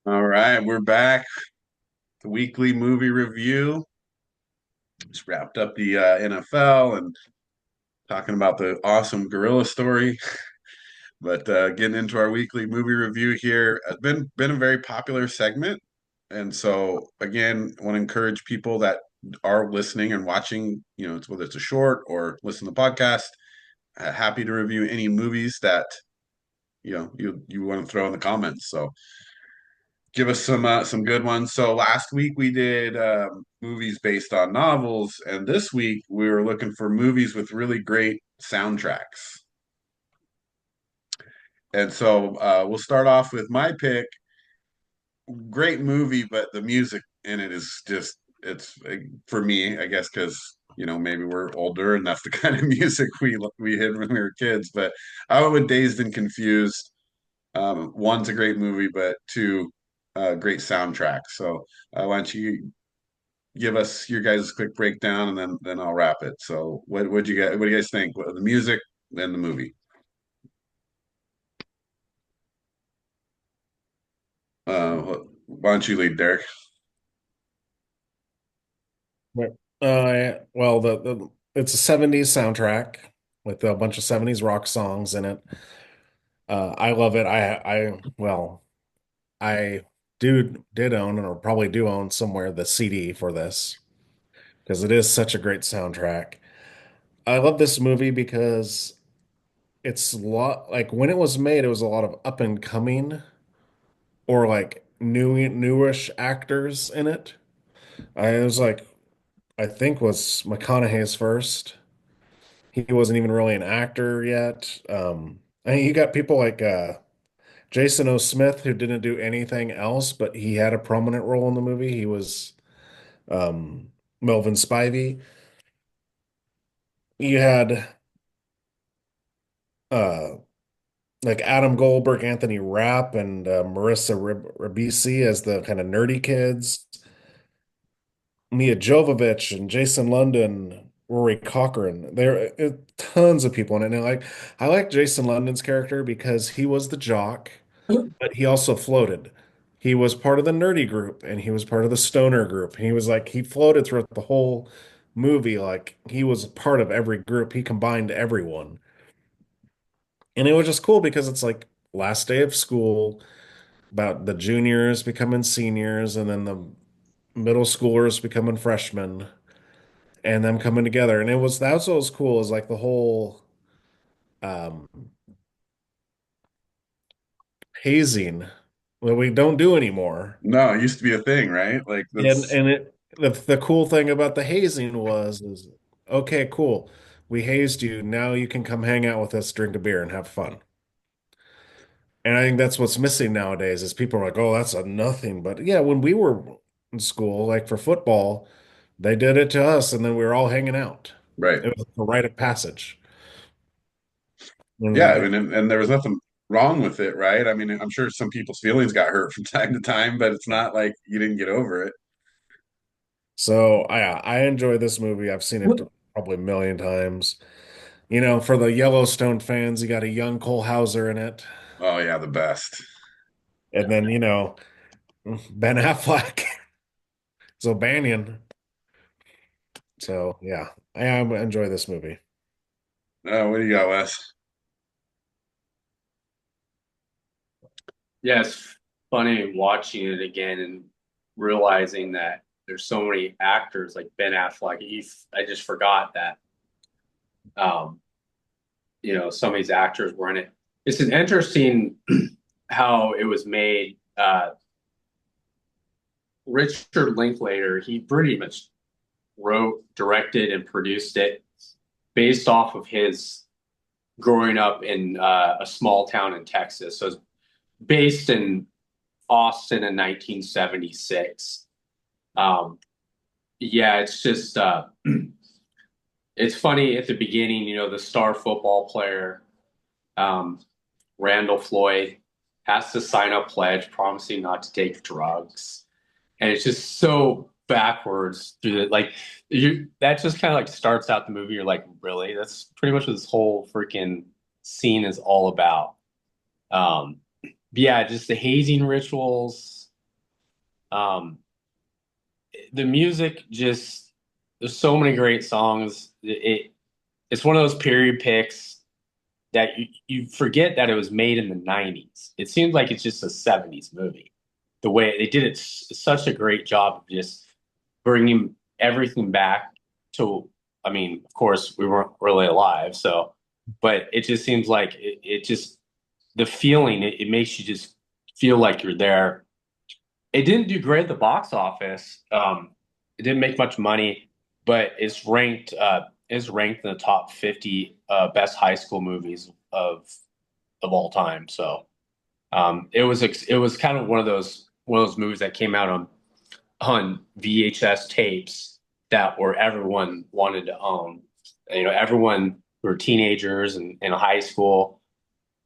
All right, we're back. The weekly movie review. Just wrapped up the NFL and talking about the awesome gorilla story. But getting into our weekly movie review here, it's been a very popular segment, and so again, I want to encourage people that are listening and watching. Whether it's a short or listen to the podcast. Happy to review any movies that you want to throw in the comments. So give us some good ones. So last week we did movies based on novels, and this week we were looking for movies with really great soundtracks. And so we'll start off with my pick. Great movie, but the music in it is just it's for me, I guess, because maybe we're older and that's the kind of music we hit when we were kids. But I went with Dazed and Confused. One's a great movie, but two, great soundtrack. So why don't you give us your guys' quick breakdown, and then I'll wrap it. So what do you guys think? The music and the movie. Why don't you lead, Derek? Right. Well, the it's a 70s soundtrack with a bunch of 70s rock songs in it. I love it. I did own or probably do own somewhere the CD for this because it is such a great soundtrack. I love this movie because it's a lot like when it was made, it was a lot of up and coming or like newish actors in it. I was like, I think was McConaughey's first. He wasn't even really an actor yet. I mean, you got people like Jason O. Smith who didn't do anything else, but he had a prominent role in the movie. He was Melvin Spivey. You had uh, like Adam Goldberg, Anthony Rapp, and Marissa Ribisi as the kind of nerdy kids. Mia Jovovich and Jason London, Rory Cochrane. There are tons of people in it. And I like Jason London's character because he was the jock, but he also floated. He was part of the nerdy group and he was part of the stoner group. He was like he floated throughout the whole movie like he was part of every group. He combined everyone. And it was just cool because it's like last day of school, about the juniors becoming seniors and then the middle schoolers becoming freshmen and them coming together. And that's what was cool is like the whole um hazing that we don't do anymore. No, it used to be a thing, right? Like And that's and it the cool thing about the hazing was is okay, cool. We hazed you. Now you can come hang out with us, drink a beer, and have fun. And I think that's what's missing nowadays is people are like, oh, that's a nothing. But yeah, when we were in school, like for football, they did it to us, and then we were all hanging out. right. It was a rite of passage. Yeah, And I mean, and there was nothing wrong with it, right? I mean, I'm sure some people's feelings got hurt from time to time, but it's not like you didn't get over it. so I enjoy this movie. I've seen it probably a million times. You know, for the Yellowstone fans, you got a young Cole Hauser in it. Oh yeah, the best. And then, Ben Affleck. So Banyan. So yeah, enjoy this movie. What do you got, Wes? Yeah, it's funny watching it again and realizing that there's so many actors like Ben Affleck. I just forgot that um, some of these actors were in it. It's an interesting how it was made. Richard Linklater, he pretty much wrote, directed, and produced it based off of his growing up in a small town in Texas. So it's based in Austin in 1976. Um, yeah, it's just it's funny at the beginning, the star football player, um, Randall Floyd, has to sign a pledge promising not to take drugs. And it's just so backwards through it. Like that just kind of like starts out the movie. You're like, really? That's pretty much what this whole freaking scene is all about. Um, yeah, just the hazing rituals. Um, the music just there's so many great songs. It's one of those period picks that you forget that it was made in the 90s. It seems like it's just a 70s movie. The way they did it, such a great job of just bringing everything back to, I mean, of course, we weren't really alive, so, but it just seems like it just, the feeling, it makes you just feel like you're there. It didn't do great at the box office. It didn't make much money, but is ranked in the top 50 best high school movies of all time. So it was kind of one of those movies that came out on VHS tapes that were everyone wanted to own. You know, everyone who were teenagers and in high school.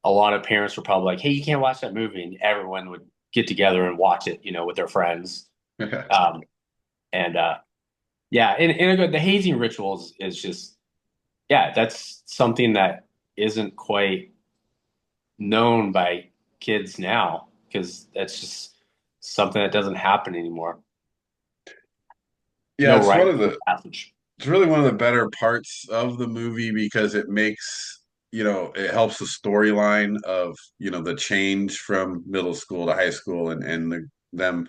A lot of parents were probably like, "Hey, you can't watch that movie," and everyone would get together and watch it, you know, with their friends. Um, and yeah, and again, the hazing rituals is just yeah, that's something that isn't quite known by kids now because that's just something that doesn't happen anymore. Yeah, No right passage. it's really one of the better parts of the movie because it makes, it helps the storyline of, the change from middle school to high school and them,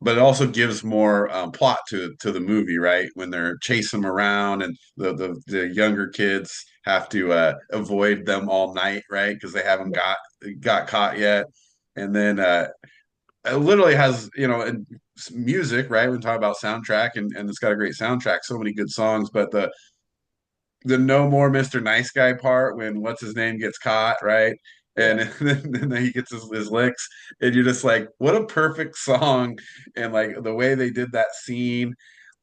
but it also gives more plot to the movie, right? When they're chasing them around and the younger kids have to avoid them all night, right? Because they haven't got caught yet. And then it literally has, and music, right? We talk about soundtrack and it's got a great soundtrack, so many good songs, but the no more Mr. Nice Guy part when what's his name gets caught, right? And, Yeah. then he gets his licks, and you're just like, what a perfect song, and like the way they did that scene.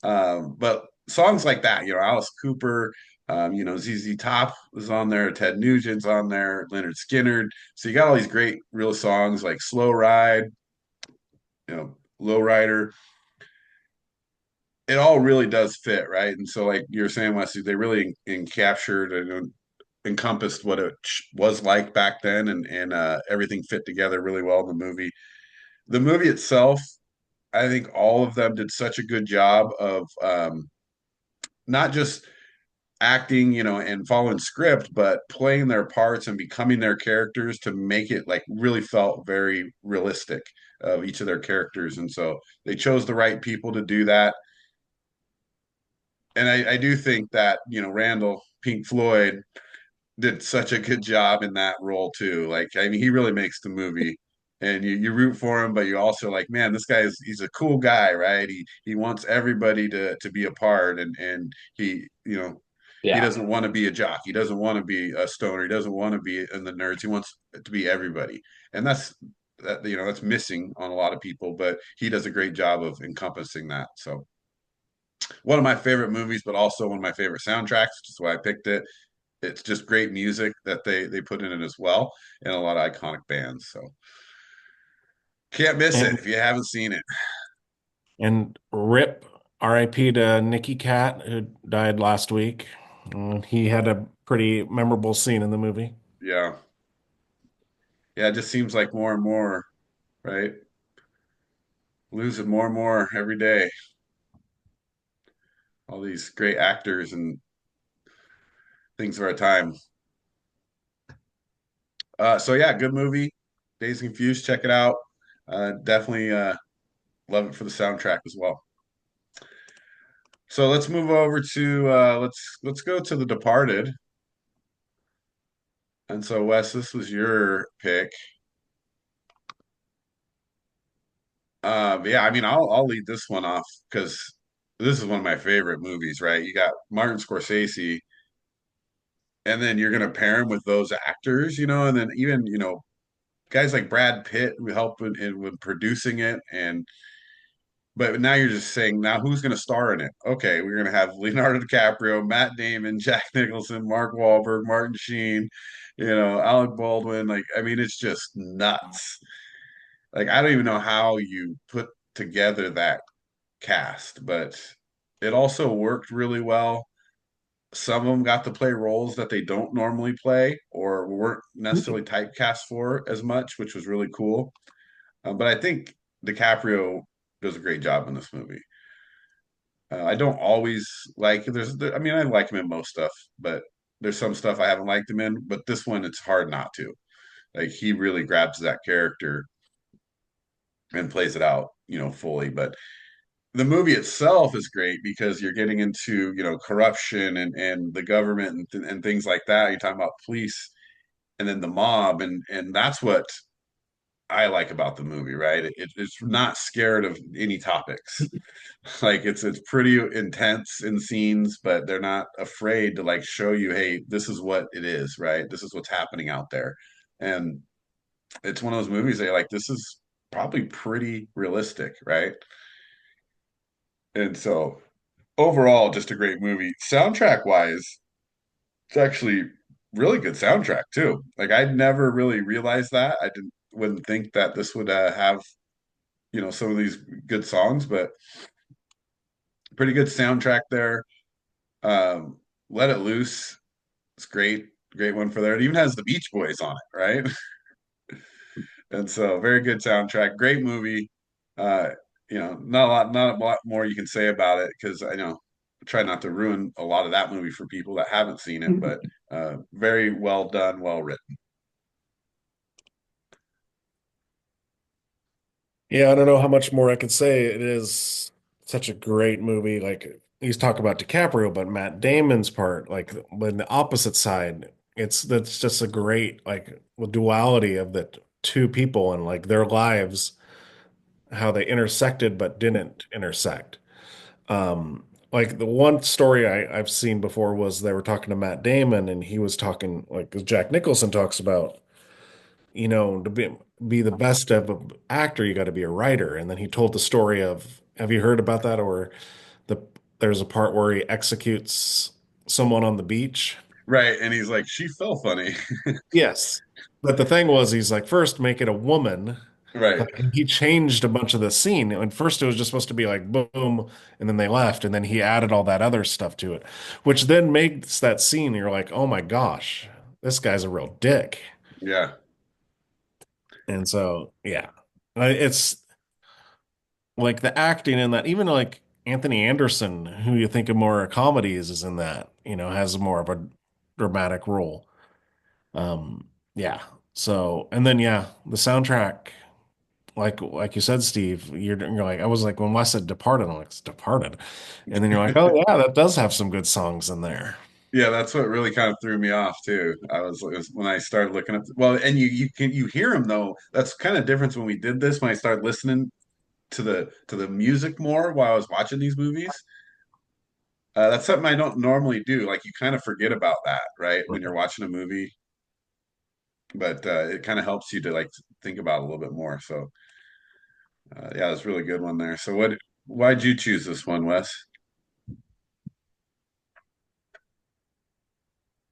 But songs like that, Alice Cooper, ZZ Top was on there, Ted Nugent's on there, Leonard Skinner. So you got all these great real songs like Slow Ride, Lowrider. It all really does fit, right? And so, like you're saying, Wesley, they really captured and encompassed what it was like back then, and everything fit together really well in the movie. The movie itself, I think all of them did such a good job of not just acting, and following script, but playing their parts and becoming their characters to make it like really felt very realistic of each of their characters. And so they chose the right people to do that. And I do think that, Randall, Pink Floyd, did such a good job in that role too. Like, I mean, he really makes the movie, and you root for him, but you also like, man, this guy he's a cool guy, right? He wants everybody to be a part, and he, he Yeah. doesn't want to be a jock. He doesn't want to be a stoner. He doesn't want to be in the nerds. He wants to be everybody, and that's missing on a lot of people. But he does a great job of encompassing that. So one of my favorite movies, but also one of my favorite soundtracks, which is why I picked it. It's just great music that they put in it as well, and a lot of iconic bands. So can't miss it And if you haven't seen it. and rip RIP to Nicky Cat, who died last week. He had a pretty memorable scene in the movie. Yeah, yeah. It just seems like more and more, right? Losing more and more every day. All these great actors and things of our time. So yeah, good movie. Dazed and Confused. Check it out. Definitely love it for the soundtrack as well. So let's move over to let's go to The Departed. And so Wes, this was your pick. Yeah, I mean, I'll lead this one off because this is one of my favorite movies, right? You got Martin Scorsese, and then you're gonna pair him with those actors, and then even, guys like Brad Pitt who help with producing it, and but now you're just saying now who's gonna star in it? Okay, we're gonna have Leonardo DiCaprio, Matt Damon, Jack Nicholson, Mark Wahlberg, Martin Sheen, Alec Baldwin. Like, I mean, it's just nuts. Like, I don't even know how you put together that cast, but it also worked really well. Some of them got to play roles that they don't normally play or weren't necessarily typecast for as much, which was really cool. But I think DiCaprio does a great job in this movie. I don't always like I mean, I like him in most stuff, but there's some stuff I haven't liked him in. But this one, it's hard not to. Like he really grabs that character and plays it out, fully. But the movie itself is great because you're getting into, corruption and the government and things like that. You're talking about police and then the mob, and that's what I like about the movie, right? It's not scared of any topics. Like it's pretty intense in scenes, but they're not afraid to like show you, hey, this is what it is, right? This is what's happening out there. And it's one of those movies that you're like, this is probably pretty realistic, right? And so overall, just a great movie. Soundtrack wise, it's actually really good soundtrack too. Like I'd never really realized that. I wouldn't think that this would have, some of these good songs, but pretty good soundtrack there. Um, Let It Loose. It's great, great one for there. It even has the Beach Boys on it, right? And so very good soundtrack, great movie. Uh, not a lot more you can say about it because I try not to ruin a lot of that movie for people that haven't seen it, but very well done, well written. Yeah, I don't know how much more I could say. It is such a great movie. Like he's talking about DiCaprio, but Matt Damon's part, like when the opposite side, that's just a great like duality of the two people and like their lives, how they intersected but didn't intersect. Like the one story I've seen before was they were talking to Matt Damon and he was talking like Jack Nicholson talks about, to be the best of an actor, you got to be a writer. And then he told the story of, have you heard about that? Or the there's a part where he executes someone on the beach. Right. And he's like, she fell funny. Yes. But the thing was, he's like, first make it a woman. Right. Like he changed a bunch of the scene. And first it was just supposed to be like boom, and then they left, and then he added all that other stuff to it, which then makes that scene, you're like, oh my gosh, this guy's a real dick. Yeah. And so, yeah, it's like the acting in that, even like Anthony Anderson, who you think of more comedies, is in that, has more of a dramatic role. Yeah. So, and then yeah, the soundtrack, like you said, Steve, you're like, I was like, when Wes said Departed, I'm like, it's Departed, and then you're like, oh yeah, that does have some good songs in there. Yeah, that's what really kind of threw me off too. It was when I started looking up. Well, and you hear him though. That's kind of difference when we did this. When I started listening to the music more while I was watching these movies, that's something I don't normally do. Like you kind of forget about that, right? When you're watching a movie, but it kind of helps you to like think about it a little bit more. So yeah, it's a really good one there. So why'd you choose this one, Wes?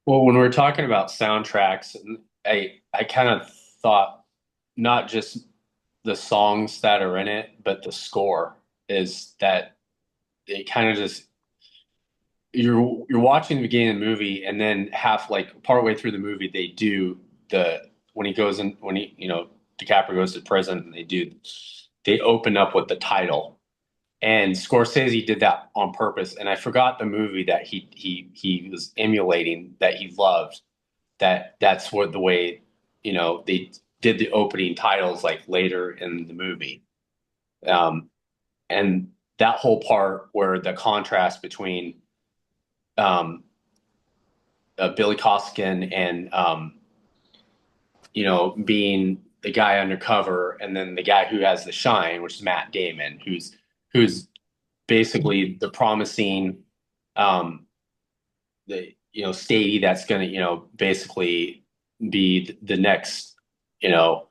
Well, when we're talking about soundtracks, I kind of thought not just the songs that are in it, but the score is that it kind of just you're watching the beginning of the movie and then half like partway through the movie they do the when he goes in when he DiCaprio goes to prison and they open up with the title. And Scorsese did that on purpose. And I forgot the movie that he was emulating that he loved. That's what the way, they did the opening titles like later in the movie. And that whole part where the contrast between um, Billy Costigan and being the guy undercover, and then the guy who has the shine, which is Matt Damon, who's basically the promising the statey that's going to basically be the next you know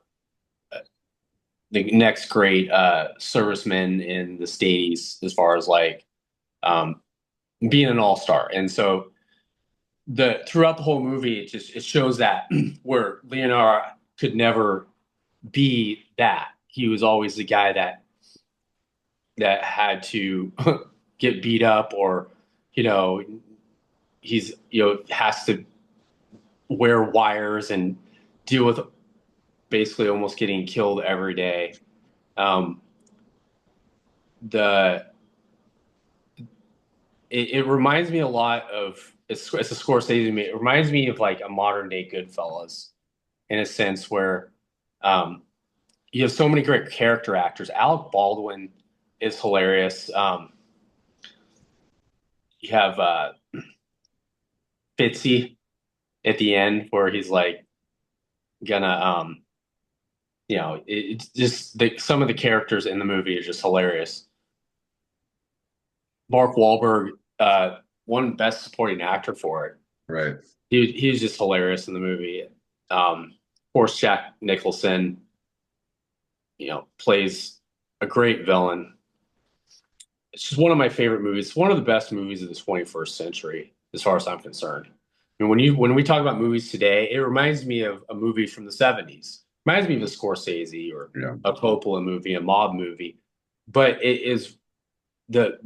the next great serviceman in the stateies as far as like um, being an all-star. And so the throughout the whole movie it shows that where Leonardo could never be that. He was always the guy that had to get beat up or you know he's has to wear wires and deal with basically almost getting killed every day. um the it reminds me a lot of it's a Scorsese movie. It reminds me of like a modern day Goodfellas in a sense where um, you have so many great character actors. Alec Baldwin is hilarious. You have Fitzy at the end where he's like gonna it's just some of the characters in the movie are just hilarious. Mark Wahlberg won Best Supporting Actor for it. Right. He was just hilarious in the movie. Of course, Jack Nicholson, plays a great villain. It's just one of my favorite movies. It's one of the best movies of the 21st century, as far as I'm concerned. And when we talk about movies today, it reminds me of a movie from the 70s. Reminds me of a Scorsese or Yeah. a Coppola movie, a mob movie. But it is the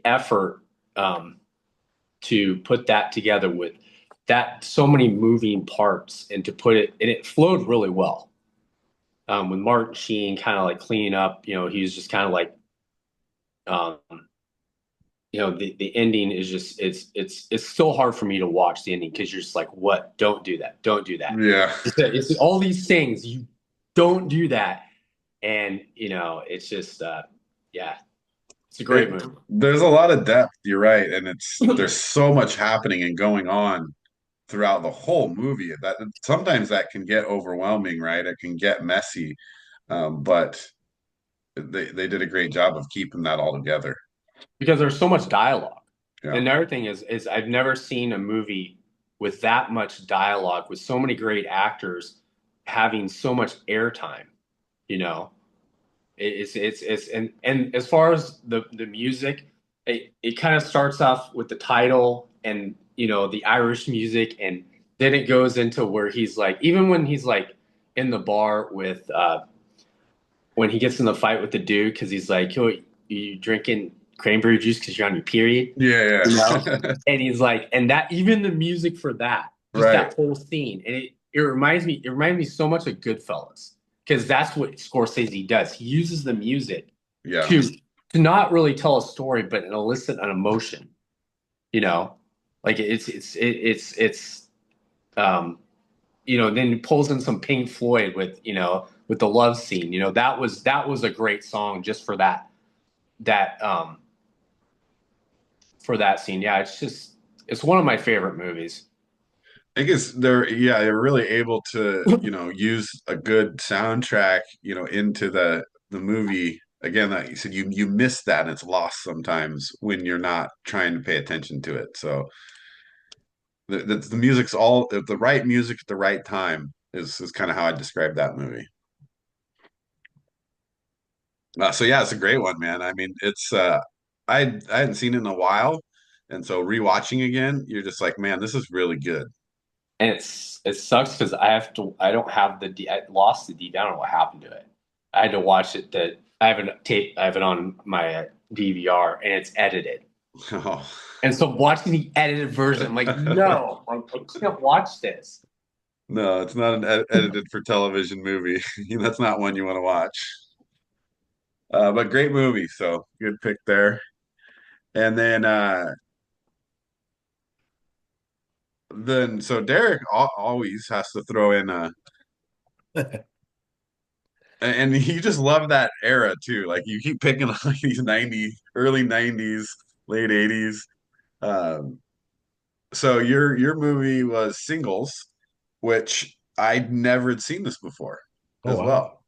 effort to put that together with that so many moving parts and to put it and it flowed really well. With Martin Sheen kind of like cleaning up, he was just kind of like um, the ending is just it's still hard for me to watch the ending because you're just like, what? Don't do that. Don't do that. Yeah. It's all these things you don't do that, and it's just yeah, it's a great movie. There's a lot of depth, you're right, and there's so much happening and going on throughout the whole movie that sometimes that can get overwhelming, right? It can get messy, but they did a great job of keeping that all together. Because there's so much dialogue. Yeah. And another thing is I've never seen a movie with that much dialogue, with so many great actors having so much airtime. You know, it's and as far as the music, it kind of starts off with the title and the Irish music, and then it goes into where he's like, even when he's like in the bar with when he gets in the fight with the dude because he's like, "Yo, you drinking cranberry juice because you're on your period?" Yeah, You know? yeah. And he's like, and that even the music for that, just Right. that whole scene, and it reminds me so much of Goodfellas because that's what Scorsese does. He uses the music Yeah. to not really tell a story, but elicit an emotion. Like it's then he pulls in some Pink Floyd with the love scene. That was a great song just for that for that scene. Yeah, it's one of my favorite movies. I guess they're really able to, use a good soundtrack, into the movie. Again, like you said, you miss that and it's lost sometimes when you're not trying to pay attention to it. So the music's all the right music at the right time is kind of how I describe that movie. So yeah, it's a great one, man. I mean, it's I hadn't seen it in a while, and so rewatching again, you're just like, man, this is really good. And it sucks because I don't have I lost the DVD. I don't know what happened to it. I had to watch it I have it on my DVR and it's edited. Oh. And so watching the edited version, I'm like, no, I can't watch this. No, it's not an edited for television movie. That's not one you want to watch. But great movie, so good pick there. And then so Derek always has to throw in and you just love that era too. Like you keep picking like these 90s, early 90s, late 80s. Um, so your movie was Singles, which I'd never had seen this before Oh, as well.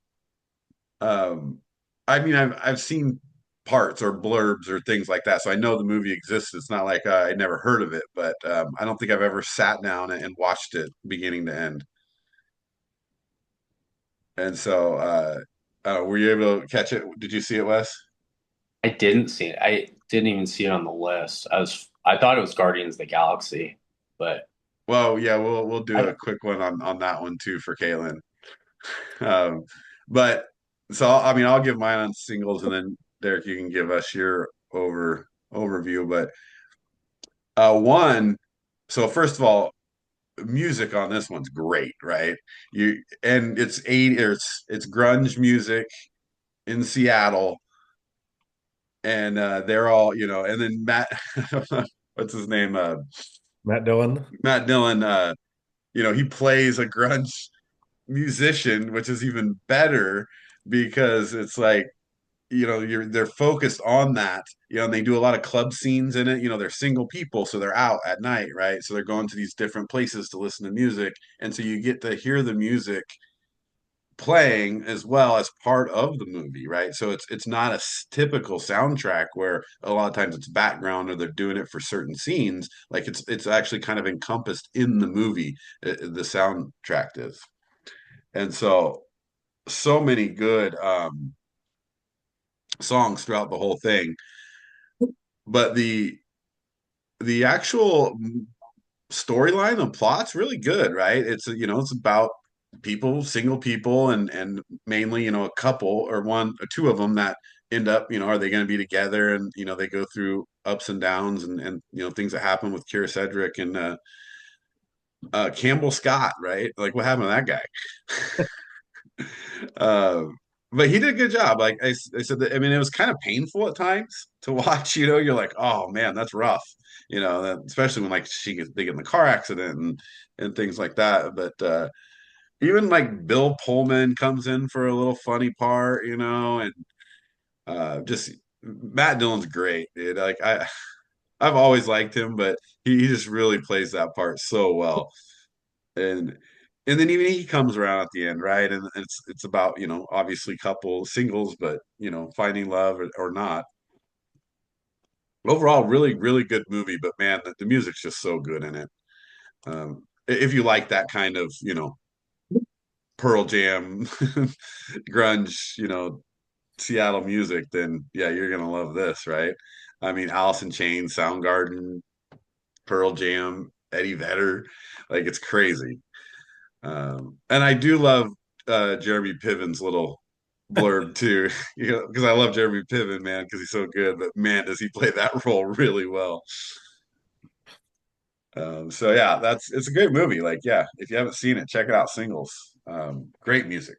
wow. Um, I mean, I've seen parts or blurbs or things like that, so I know the movie exists. It's not like I never heard of it, but I don't think I've ever sat down and watched it beginning to end. And so, were you able to catch it? Did you see it, Wes? I didn't see it. I didn't even see it on the list. I thought it was Guardians of the Galaxy, but Well, yeah, we'll do a I quick one on that one too for Caitlin. Um, but so I mean, I'll give mine on Singles, and then Derek, you can give us your overview. But one, so first of all, music on this one's great, right? And it's grunge music in Seattle, and they're all, and then Matt, what's his name? Matt Dillon. Matt Dillon. He plays a grunge musician, which is even better because it's like, they're focused on that, and they do a lot of club scenes in it. They're single people, so they're out at night, right? So they're going to these different places to listen to music, and so you get to hear the music playing as well as part of the movie, right? So it's not a typical soundtrack where a lot of times it's background or they're doing it for certain scenes. Like it's actually kind of encompassed in the movie, the soundtrack is. And so many good songs throughout the whole thing. But the actual storyline and plot's really good, right? It's about people, single people, and mainly, a couple or one or two of them that end up, are they going to be together? And they go through ups and downs and things that happen with Kira Sedgwick and Campbell Scott, right? Like what happened to that guy? uh, but he did a good job. Like I said, that, I mean, it was kind of painful at times to watch. You're like, oh man, that's rough. Especially when like they get in the car accident and things like that. But even like Bill Pullman comes in for a little funny part, and just Matt Dillon's great, dude. Like I've always liked him, but he just really plays that part so well. And and then even he comes around at the end, right? And it's about, obviously couple singles, but finding love or not. Overall, really, really good movie, but man, the music's just so good in it. If you like that kind of, Pearl Jam, grunge, Seattle music, then yeah, you're gonna love this, right? I mean, Alice in Chains, Soundgarden, Pearl Jam, Eddie Vedder, like it's crazy. And I do love Jeremy Piven's little blurb too, because I love Jeremy Piven, man, because he's so good. But man, does he play that role really well? So yeah, it's a great movie. Like, yeah, if you haven't seen it, check it out. Singles, great music.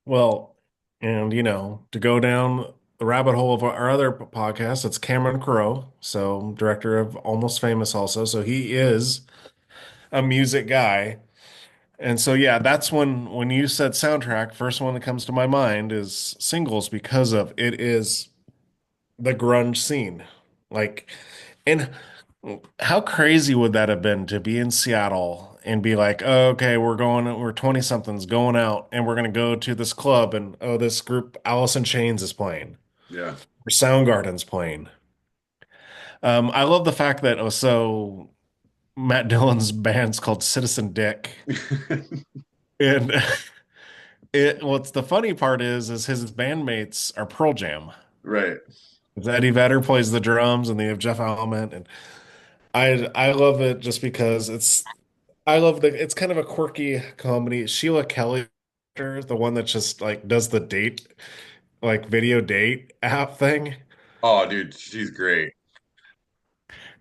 Well, and to go down the rabbit hole of our other podcast, it's Cameron Crowe, so director of Almost Famous also. So he is a music guy. And so yeah, that's when you said soundtrack, first one that comes to my mind is Singles because of it is the grunge scene. Like, and how crazy would that have been to be in Seattle and be like, oh, okay, we're 20 somethings going out and we're going to go to this club and oh, this group, Alice in Chains is playing Yeah. or Soundgarden's playing. I love the fact that, oh, so Matt Dillon's band's called Citizen Dick. And what's the funny part is his bandmates are Pearl Jam. Right. Eddie Vedder plays the drums and they have Jeff Ament and I love it just because it's kind of a quirky comedy. Sheila Kelly, the one that just like does the date like video date app thing. Oh, dude, she's great.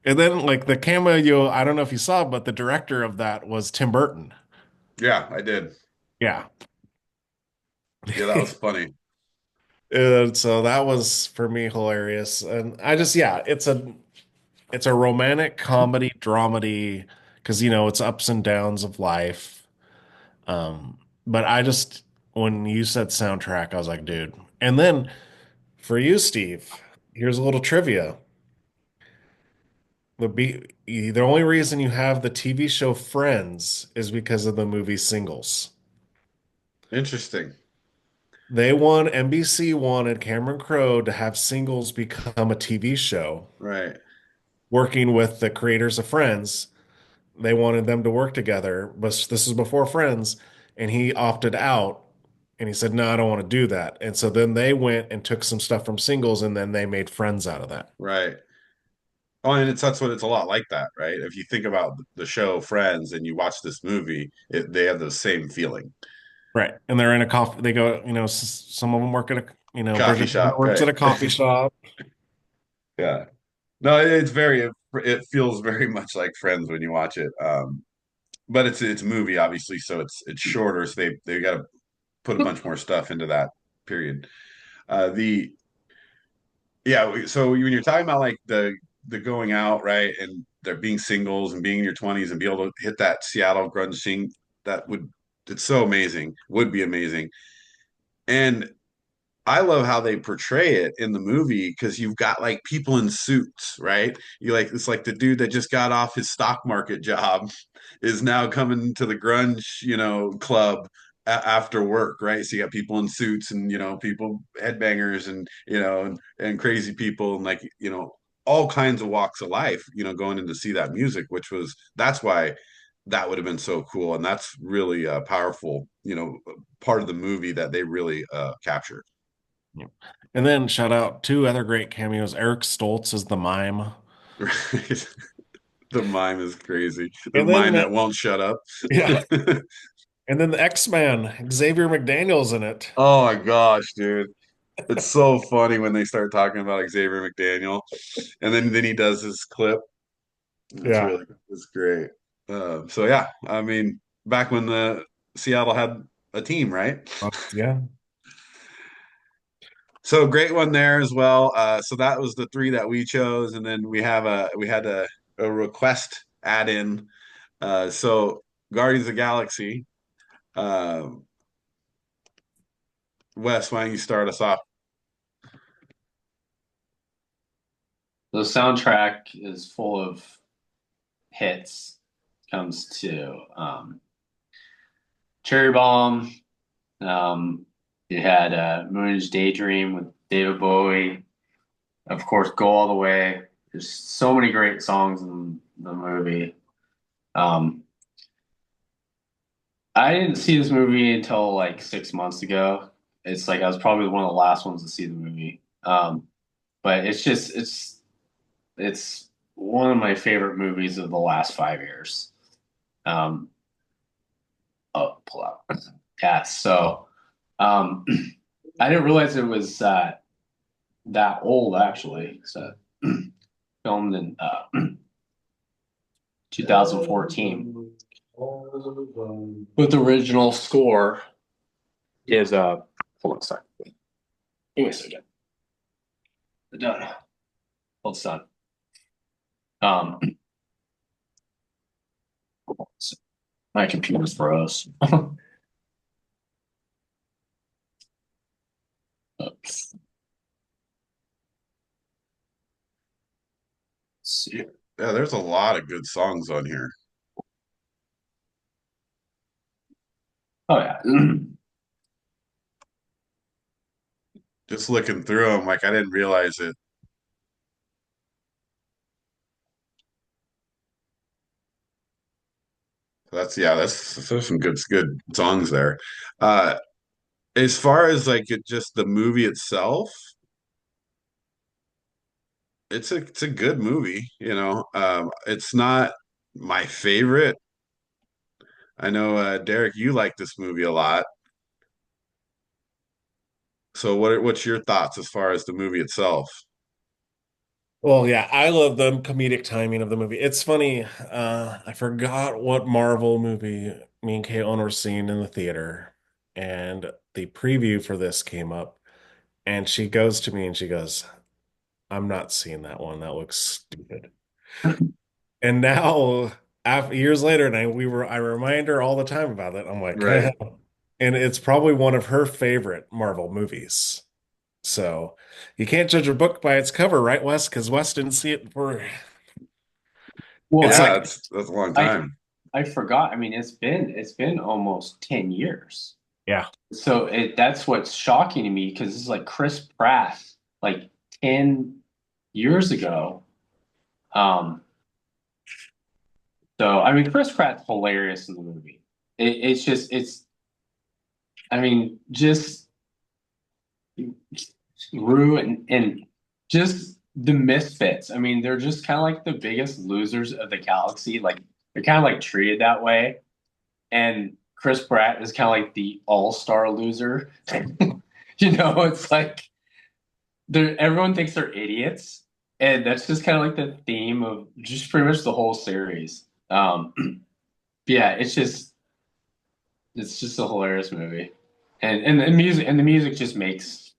And then like the cameo, I don't know if you saw, but the director of that was Tim Burton. Yeah, I did. Yeah. Yeah, that was funny. And so that was for me hilarious. And I just yeah, it's a romantic comedy dramedy because it's ups and downs of life. But I just when you said soundtrack, I was like, dude. And then for you, Steve, here's a little trivia. The only reason you have the TV show Friends is because of the movie Singles. Interesting. NBC wanted Cameron Crowe to have Singles become a TV show, Right. working with the creators of Friends. They wanted them to work together, but this is before Friends, and he opted out and he said, "No, I don't want to do that." And so then they went and took some stuff from Singles and then they made Friends out of that. Right. Oh, and that's what it's a lot like that, right? If you think about the show Friends and you watch this movie, they have the same feeling. Right. And they're in a coffee, they go, some of them work at a, Coffee Bridget shop, works right? at a coffee shop. Yeah. No, it feels very much like Friends when you watch it. But it's a movie, obviously, so it's shorter, so they got to put a bunch more stuff into that period. The Yeah, so when you're talking about like the going out, right, and they're being singles and being in your 20s and be able to hit that Seattle grunge scene, that would it's so amazing, would be amazing. And I love how they portray it in the movie because you've got like people in suits, right? You like it's like the dude that just got off his stock market job is now coming to the grunge, club after work, right? So you got people in suits and people headbangers and and crazy people and like all kinds of walks of life, going in to see that music, that's why that would have been so cool, and that's really a powerful, part of the movie that they really captured. Yep. And then shout out two other great cameos. Eric Stoltz is the mime. Right. The mime is crazy. The And mime then that won't shut up. yeah. And then the X-Man, Xavier McDaniel's in it. Oh my gosh, dude. It's so funny when they start talking about Xavier McDaniel. And then he does this clip. Yeah. It's great. So yeah, I mean, back when the Seattle had a team, right? Yeah. So great one there as well. So that was the three that we chose, and then we had a request add in. So Guardians of the Galaxy. Uh, Wes, why don't you start us off? The soundtrack is full of hits. Comes to Cherry Bomb. You had Moonage Daydream with David Bowie. Of course, Go All the Way. There's so many great songs in the movie. Um, I didn't see this movie until like 6 months ago. It's like I was probably one of the last ones to see the movie. But it's one of my favorite movies of the last 5 years. Um, oh, pull out. Yeah, so um, I didn't realize it was that old actually. So filmed in 2014. With the original score is hold on a second. Give me a second. Done. Hold on. Um my computer's froze. Oops. Let's see. Yeah, there's a lot of good songs on here. Oh yeah. Just looking through them, like I didn't realize it. There's some good songs there. Uh, as far as like just the movie itself, it's a good movie. It's not my favorite. I know, Derek, you like this movie a lot. So what's your thoughts as far as the movie itself? Well, yeah, I love the comedic timing of the movie. It's funny, I forgot what Marvel movie me and Caitlin were seeing in the theater, and the preview for this came up, and she goes to me and she goes, I'm not seeing that one. That looks stupid. And now, after, years later, and I remind her all the time about it. I'm like, Right. and it's probably one of her favorite Marvel movies. So you can't judge a book by its cover, right, Wes? Because Wes didn't see it for. Well, It's Yeah, like, that's a long I time. I forgot. I mean, it's been almost 10 years. yeah, So that's what's shocking to me because it's like Chris Pratt, like 10 years ago. Um, so I mean, Chris Pratt's hilarious in the movie. It's just I mean, just Rue and just the misfits. I mean, they're just kind of like the biggest losers of the galaxy. Like they're kind of like treated that way. And Chris Pratt is kind of like the all-star loser. It's like everyone thinks they're idiots, and that's just kind of like the theme of just pretty much the whole series. Yeah, it's just a hilarious movie, and the music just makes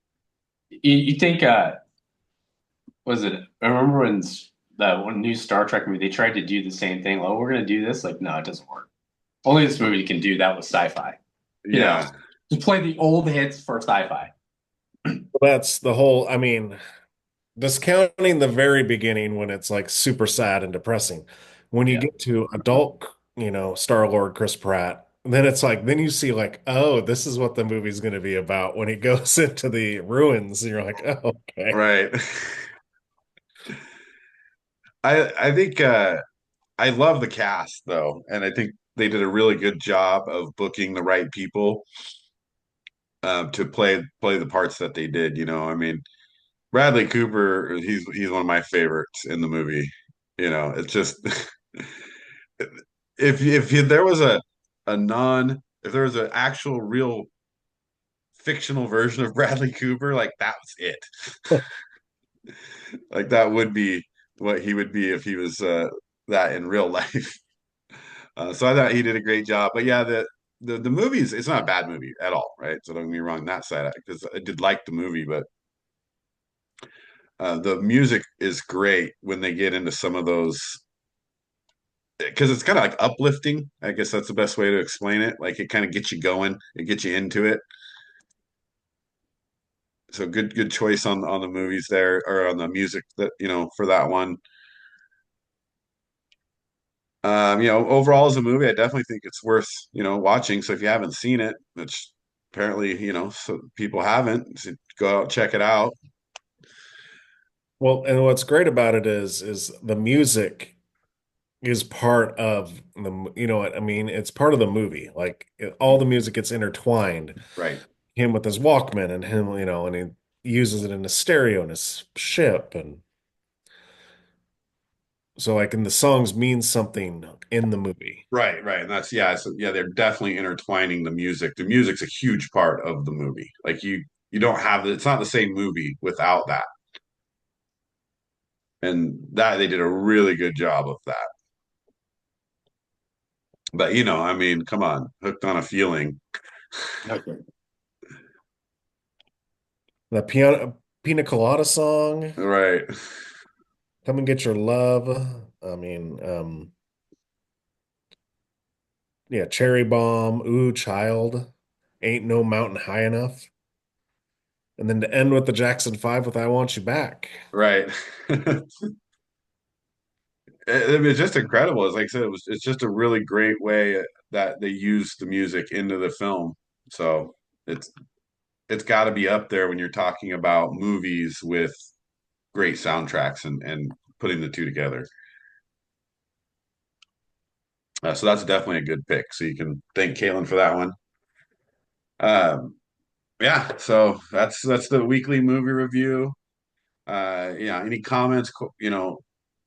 you think was it? I remember when that one new Star Trek movie, they tried to do the same thing. Oh, we're gonna do this. Like, no, it doesn't work. Only this movie can do that with sci-fi. You know, Yeah, just play the old hits for sci-fi. That's the whole, I mean, discounting the very beginning when it's like super sad and depressing. When you Yeah. get to adult, Star-Lord Chris Pratt, then it's like, then you see like, oh, this is what the movie's going to be about when he goes into the ruins. And you're like, oh, okay. right. I think I love the cast though, and I think they did a really good job of booking the right people to play the parts that they did. I mean, Bradley Cooper, he's one of my favorites in the movie. It's just if there was if there was an actual real fictional version of Bradley Cooper, like that was it. Like that would be what he would be if he was that in real life. So I thought he did a great job. But yeah, the movies, it's not a bad movie at all, right? So don't get me wrong on that side, because I did like the movie, but the music is great when they get into some of those because it's kind of like uplifting. I guess that's the best way to explain it. Like it kind of gets you going, it gets you into it. So good choice on the movies there or on the music that for that one. Overall as a movie, I definitely think it's worth watching. So if you haven't seen it, which apparently so people haven't, so go out check it out. Well, and what's great about it is the music is part of you know what I mean? It's part of the movie. Like all the music gets intertwined. Right. Him with his Walkman and him, and he uses it in his stereo in his ship. And so like, and the songs mean something in the movie. Right. And that's yeah, so yeah, they're definitely intertwining the music. The music's a huge part of the movie. Like you don't have it's not the same movie without that. And that they did a really good job of that. But I mean, come on, hooked on a feeling. Okay. The piano Pina Colada song, Right. Come and Get Your Love. I mean, yeah, Cherry Bomb, Ooh Child, Ain't No Mountain High Enough. And then to end with the Jackson 5 with I Want You Back. Right. I mean, it's just incredible. It's like I said, it's just a really great way that they use the music into the film. So it's it's got to be up there when you're talking about movies with great soundtracks and putting the two together. So that's definitely a good pick. So you can thank Caitlin for that one. Um, yeah, so that's the weekly movie review. Yeah, any comments,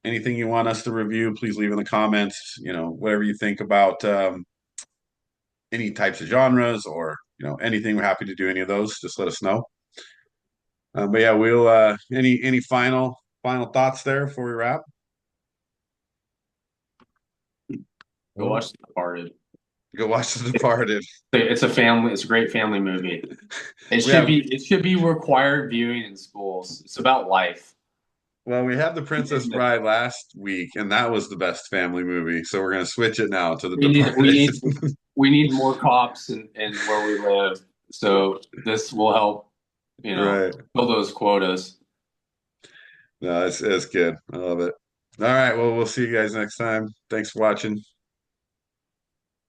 anything you want us to review, please leave in the comments. Whatever you think about any types of genres or anything. We're happy to do any of those. Just let us know. But yeah, we'll any final thoughts there before we wrap? Go Well, watch The Departed. Go watch The Departed. It's a family. It's a great family movie. It We should have be. It should be required viewing in schools. It's about life. well, we had The Princess Bride last week, and that was the best family movie. So we're gonna switch it now to The We need. Departed. We need more cops in where we live. So this will help. Right. Fill those quotas. No, it's good. I love it. All right. Well, we'll see you guys next time. Thanks for watching.